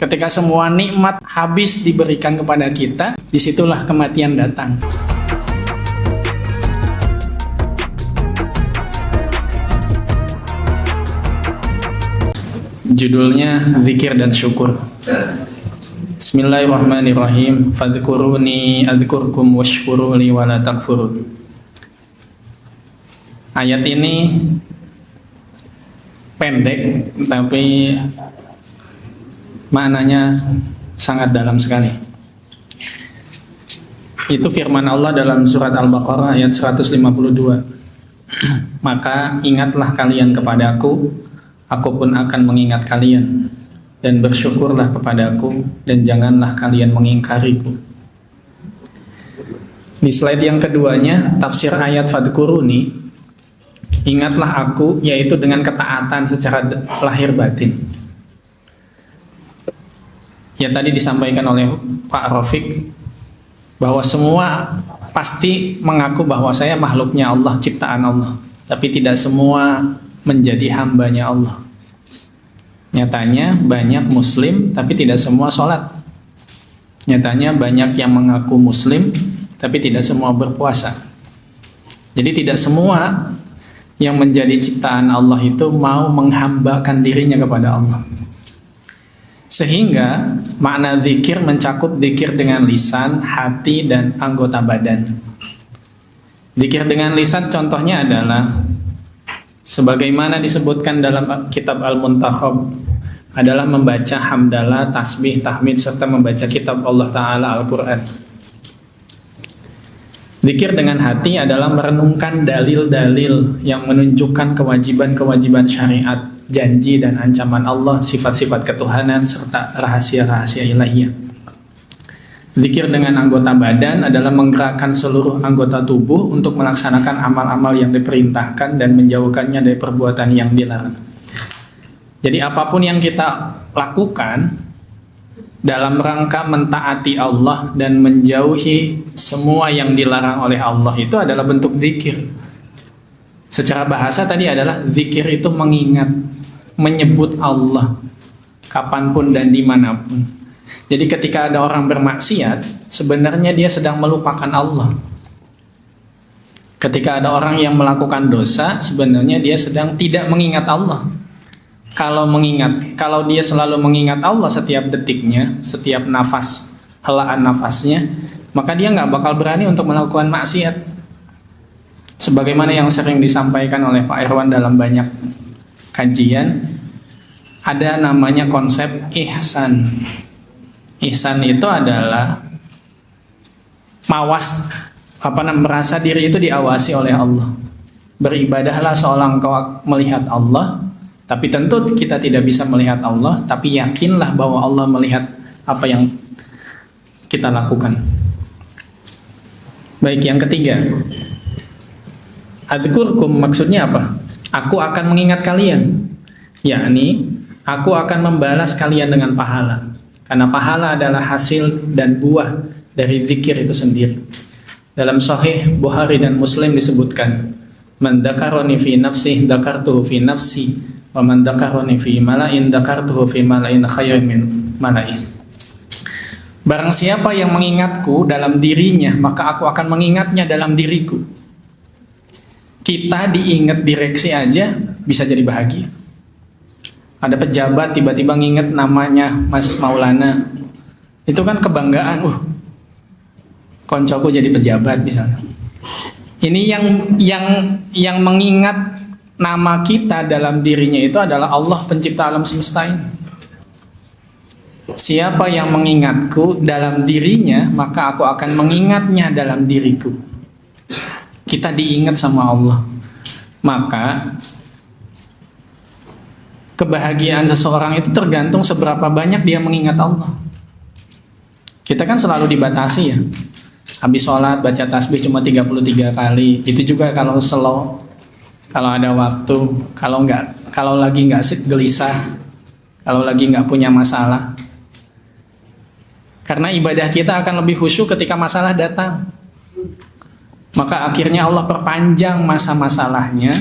Ketika semua nikmat habis diberikan kepada kita, disitulah kematian datang. Judulnya Zikir dan Syukur. Bismillahirrahmanirrahim. Fadhkuruni adzkurkum washkuruli wala takfurun. Ayat ini pendek tapi maknanya sangat dalam sekali. Itu firman Allah dalam surat Al-Baqarah ayat 152. Maka ingatlah kalian kepadaku, aku pun akan mengingat kalian, dan bersyukurlah kepadaku, dan janganlah kalian mengingkariku. Di slide yang keduanya, tafsir ayat fadkuruni, ingatlah aku, yaitu dengan ketaatan secara lahir batin. Ya, tadi disampaikan oleh Pak Rafiq bahwa semua pasti mengaku bahwa saya makhluknya Allah, ciptaan Allah, tapi tidak semua menjadi hambanya Allah. Nyatanya banyak muslim tapi tidak semua sholat. Nyatanya banyak yang mengaku muslim tapi tidak semua berpuasa. Jadi tidak semua yang menjadi ciptaan Allah itu mau menghambakan dirinya kepada Allah. Sehingga makna zikir mencakup zikir dengan lisan, hati, dan anggota badan. Zikir dengan lisan contohnya adalah sebagaimana disebutkan dalam kitab Al-Muntakhab, adalah membaca hamdalah, tasbih, tahmid, serta membaca kitab Allah Ta'ala Al-Quran. Zikir dengan hati adalah merenungkan dalil-dalil yang menunjukkan kewajiban-kewajiban syariat, janji dan ancaman Allah, sifat-sifat ketuhanan, serta rahasia-rahasia ilahiyah. Zikir dengan anggota badan adalah menggerakkan seluruh anggota tubuh untuk melaksanakan amal-amal yang diperintahkan dan menjauhkannya dari perbuatan yang dilarang. Jadi apapun yang kita lakukan dalam rangka mentaati Allah dan menjauhi semua yang dilarang oleh Allah itu adalah bentuk zikir. Secara bahasa tadi adalah zikir itu mengingat, menyebut Allah kapanpun dan dimanapun. Jadi ketika ada orang bermaksiat, sebenarnya dia sedang melupakan Allah. Ketika ada orang yang melakukan dosa, sebenarnya dia sedang tidak mengingat Allah. Kalau dia selalu mengingat Allah setiap detiknya, setiap nafas, helaan nafasnya, maka dia nggak bakal berani untuk melakukan maksiat. Sebagaimana yang sering disampaikan oleh Pak Irwan dalam banyak kajian, ada namanya konsep ihsan. Ihsan itu adalah merasa diri itu diawasi oleh Allah. Beribadahlah seolah engkau melihat Allah, tapi tentu kita tidak bisa melihat Allah, tapi yakinlah bahwa Allah melihat apa yang kita lakukan. Baik, yang ketiga, adzkurkum maksudnya apa? Aku akan mengingat kalian, yakni aku akan membalas kalian dengan pahala. Karena pahala adalah hasil dan buah dari zikir itu sendiri. Dalam Sahih Bukhari dan Muslim disebutkan, man dzakarani fi nafsi dzakartuhu fi nafsi, wa man dzakarani fi mala'in dzakartuhu fi mala'in khairin min mala'in. Barang siapa yang mengingatku dalam dirinya, maka aku akan mengingatnya dalam diriku. Kita diingat direksi aja bisa jadi bahagia. Ada pejabat tiba-tiba nginget namanya Mas Maulana, itu kan kebanggaan. Koncoku jadi pejabat misalnya. Ini yang mengingat nama kita dalam dirinya itu adalah Allah pencipta alam semesta ini. Siapa yang mengingatku dalam dirinya, maka aku akan mengingatnya dalam diriku. Kita diingat sama Allah, maka kebahagiaan seseorang itu tergantung seberapa banyak dia mengingat Allah. Kita kan selalu dibatasi ya. Habis sholat baca tasbih cuma 33 kali. Itu juga kalau slow, kalau ada waktu, kalau lagi nggak gelisah, kalau lagi nggak punya masalah. Karena ibadah kita akan lebih khusyuk ketika masalah datang. Maka akhirnya Allah perpanjang masa masalahnya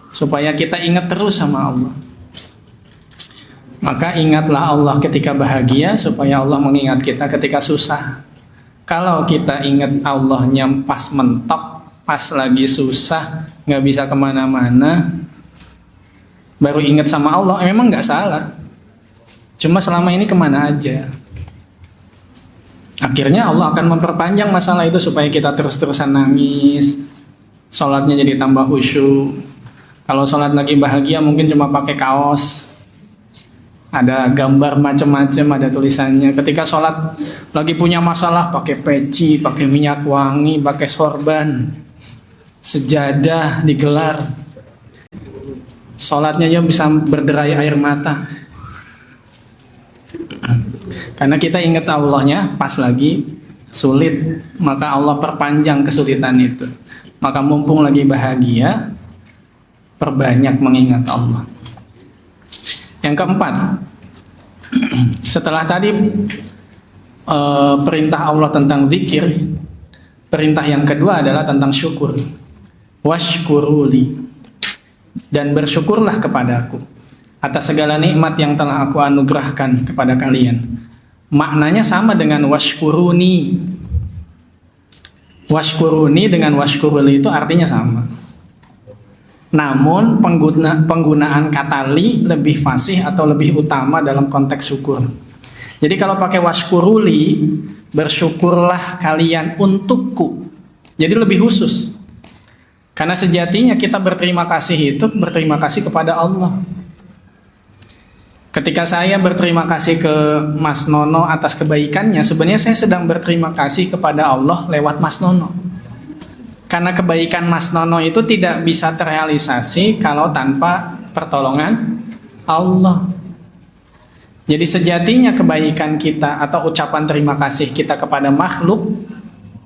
supaya kita ingat terus sama Allah. Maka ingatlah Allah ketika bahagia supaya Allah mengingat kita ketika susah. Kalau kita ingat Allahnya pas mentok, pas lagi susah, nggak bisa kemana-mana, baru ingat sama Allah, memang nggak salah. Cuma selama ini kemana aja? Akhirnya Allah akan memperpanjang masalah itu supaya kita terus-terusan nangis, sholatnya jadi tambah khusyuk. Kalau sholat lagi bahagia mungkin cuma pakai kaos, ada gambar macam-macam, ada tulisannya. Ketika sholat lagi punya masalah, pakai peci, pakai minyak wangi, pakai sorban, sejadah digelar, sholatnya aja bisa berderai air mata. Karena kita ingat Allahnya pas lagi sulit, maka Allah perpanjang kesulitan itu. Maka mumpung lagi bahagia, perbanyak mengingat Allah. Yang keempat, setelah tadi perintah Allah tentang zikir, perintah yang kedua adalah tentang syukur. Washkuruli, dan bersyukurlah kepadaku atas segala nikmat yang telah aku anugerahkan kepada kalian. Maknanya sama dengan washkuruni. Washkuruni dengan washkuruli itu artinya sama. Namun penggunaan kata li lebih fasih atau lebih utama dalam konteks syukur. Jadi kalau pakai washkuruli, bersyukurlah kalian untukku. Jadi lebih khusus. Karena sejatinya kita berterima kasih itu berterima kasih kepada Allah. Ketika saya berterima kasih ke Mas Nono atas kebaikannya, sebenarnya saya sedang berterima kasih kepada Allah lewat Mas Nono. Karena kebaikan Mas Nono itu tidak bisa terrealisasi kalau tanpa pertolongan Allah. Jadi sejatinya kebaikan kita atau ucapan terima kasih kita kepada makhluk,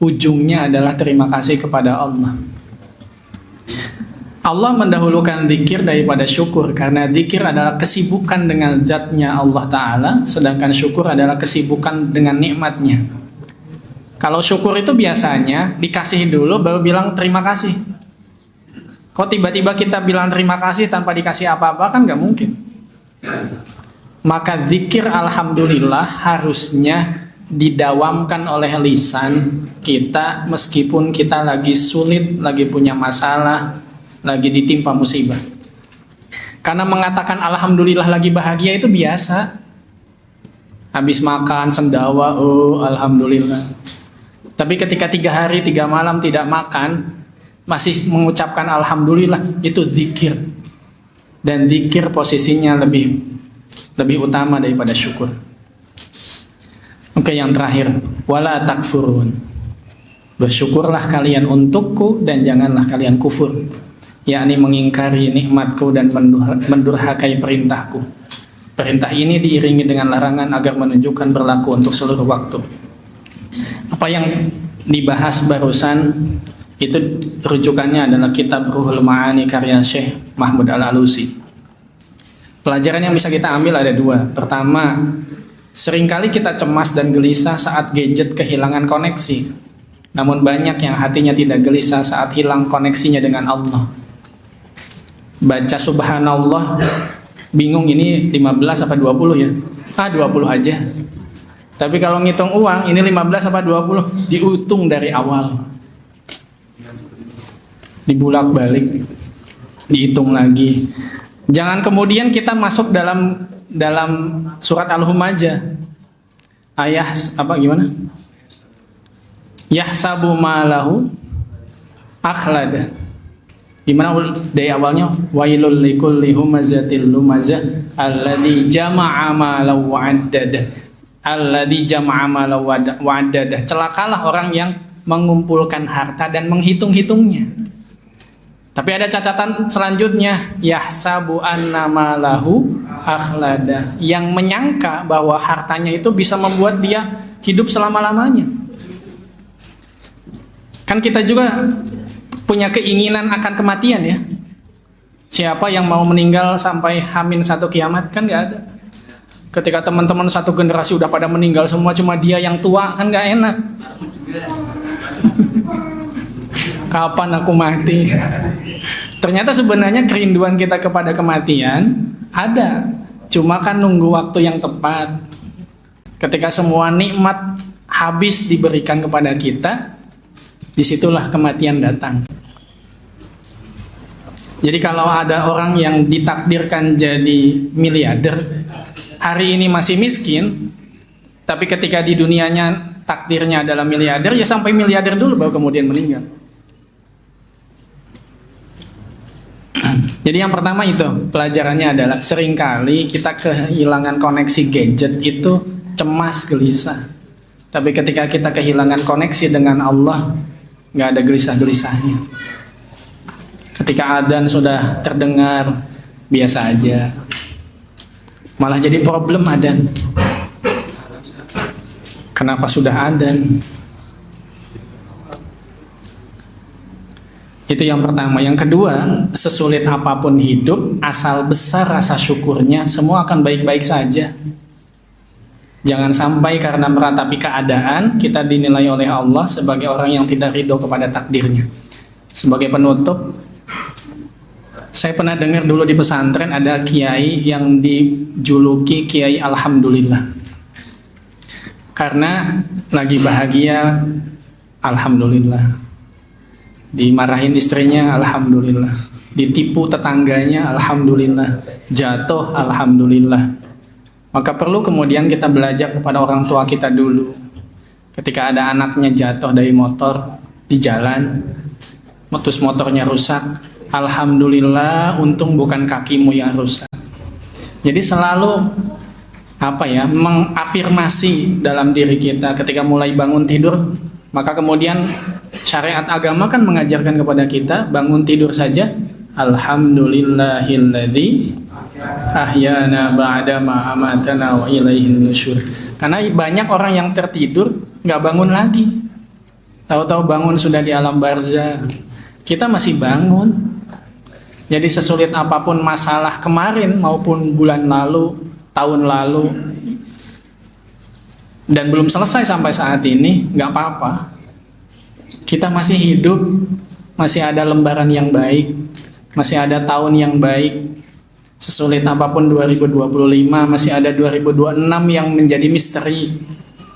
ujungnya adalah terima kasih kepada Allah. Allah mendahulukan zikir daripada syukur karena zikir adalah kesibukan dengan zatnya Allah Ta'ala, sedangkan syukur adalah kesibukan dengan nikmatnya. Kalau syukur itu biasanya dikasih dulu baru bilang terima kasih. Kok tiba-tiba kita bilang terima kasih tanpa dikasih apa-apa, kan nggak mungkin. Maka zikir alhamdulillah harusnya didawamkan oleh lisan kita meskipun kita lagi sulit, lagi punya masalah, lagi ditimpa musibah. Karena mengatakan alhamdulillah lagi bahagia itu biasa. Habis makan sendawa, oh alhamdulillah. Tapi ketika 3 hari 3 malam tidak makan, masih mengucapkan alhamdulillah, itu zikir. Dan zikir posisinya lebih utama daripada syukur. Oke, yang terakhir, wala takfurun. Bersyukurlah kalian untukku dan janganlah kalian kufur, yakni mengingkari nikmatku dan mendurhakai perintahku. Perintah ini diiringi dengan larangan agar menunjukkan berlaku untuk seluruh waktu. Apa yang dibahas barusan itu rujukannya adalah kitab Ruhul Ma'ani karya Syekh Mahmud Al-Alusi. Pelajaran yang bisa kita ambil ada 2. Pertama, seringkali kita cemas dan gelisah saat gadget kehilangan koneksi. Namun banyak yang hatinya tidak gelisah saat hilang koneksinya dengan Allah. Baca subhanallah, bingung ini 15 apa 20 ya? 20 aja. Tapi kalau ngitung uang, ini 15 apa 20, dihitung dari awal. Dibulak balik, dihitung lagi. Jangan kemudian kita masuk dalam surat Al-Humajah. Gimana? Yahsabu malahu akhlada. Gimana dari awalnya? Wailul likulli humazatil lumazah alladzi jama'a malan wa 'addada. Alladzi jama'a malan wa 'addada. Celakalah orang yang mengumpulkan harta dan menghitung-hitungnya. Tapi ada catatan selanjutnya, yahsabu anna malahu akhlada, yang menyangka bahwa hartanya itu bisa membuat dia hidup selama-lamanya. Kan kita juga punya keinginan akan kematian ya. Siapa yang mau meninggal sampai H-1 kiamat? Kan nggak ada. Ketika teman-teman satu generasi udah pada meninggal semua, cuma dia yang tua, kan nggak enak. Kapan aku mati? Ternyata sebenarnya kerinduan kita kepada kematian ada. Cuma kan nunggu waktu yang tepat. Ketika semua nikmat habis diberikan kepada kita, disitulah kematian datang. Jadi kalau ada orang yang ditakdirkan jadi miliarder, hari ini masih miskin, tapi ketika di dunianya takdirnya adalah miliarder, ya sampai miliarder dulu baru kemudian meninggal. Jadi yang pertama itu pelajarannya adalah seringkali kita kehilangan koneksi gadget itu cemas, gelisah. Tapi ketika kita kehilangan koneksi dengan Allah, nggak ada gelisah-gelisahnya. Ketika adzan sudah terdengar, biasa aja. Malah jadi problem adzan. Kenapa sudah adzan? Itu yang pertama. Yang kedua, sesulit apapun hidup, asal besar rasa syukurnya, semua akan baik-baik saja. Jangan sampai karena meratapi keadaan, kita dinilai oleh Allah sebagai orang yang tidak ridho kepada takdirnya. Sebagai penutup, saya pernah dengar dulu di pesantren ada kiai yang dijuluki Kiai Alhamdulillah. Karena lagi bahagia, Alhamdulillah. Dimarahin istrinya, Alhamdulillah. Ditipu tetangganya, Alhamdulillah. Jatuh, Alhamdulillah. Maka perlu kemudian kita belajar kepada orang tua kita dulu. Ketika ada anaknya jatuh dari motor di jalan, terus motornya rusak, Alhamdulillah, untung bukan kakimu yang rusak. Jadi selalu mengafirmasi dalam diri kita ketika mulai bangun tidur. Maka kemudian syariat agama kan mengajarkan kepada kita bangun tidur saja, Alhamdulillahilladzi ahyana ba'dama amatana wa ilaihin nusyur. Karena banyak orang yang tertidur nggak bangun lagi. Tahu-tahu bangun sudah di alam barzah. Kita masih bangun. Jadi sesulit apapun masalah kemarin maupun bulan lalu, tahun lalu, dan belum selesai sampai saat ini, nggak apa-apa. Kita masih hidup, masih ada lembaran yang baik, masih ada tahun yang baik. Sesulit apapun 2025, masih ada 2026 yang menjadi misteri.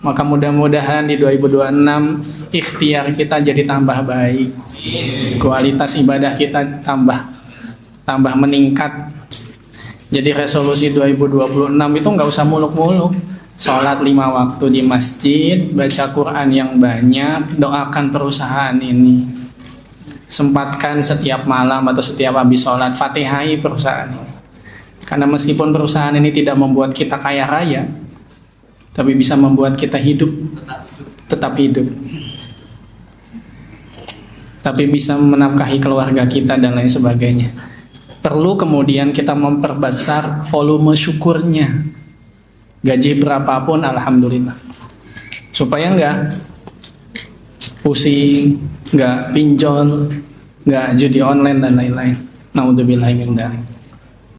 Maka mudah-mudahan di 2026 ikhtiar kita jadi tambah baik, kualitas ibadah kita tambah meningkat. Jadi resolusi 2026 itu nggak usah muluk-muluk. Sholat 5 waktu di masjid, baca Quran yang banyak, doakan perusahaan ini. Sempatkan setiap malam atau setiap habis sholat, fatihai perusahaan ini. Karena meskipun perusahaan ini tidak membuat kita kaya raya, tapi bisa membuat kita hidup, tetap hidup. Tapi bisa menafkahi keluarga kita dan lain sebagainya. Perlu kemudian kita memperbesar volume syukurnya. Gaji berapapun, Alhamdulillah. Supaya enggak pusing, enggak pinjol, enggak judi online dan lain-lain. Naudzubillahi min dzalik.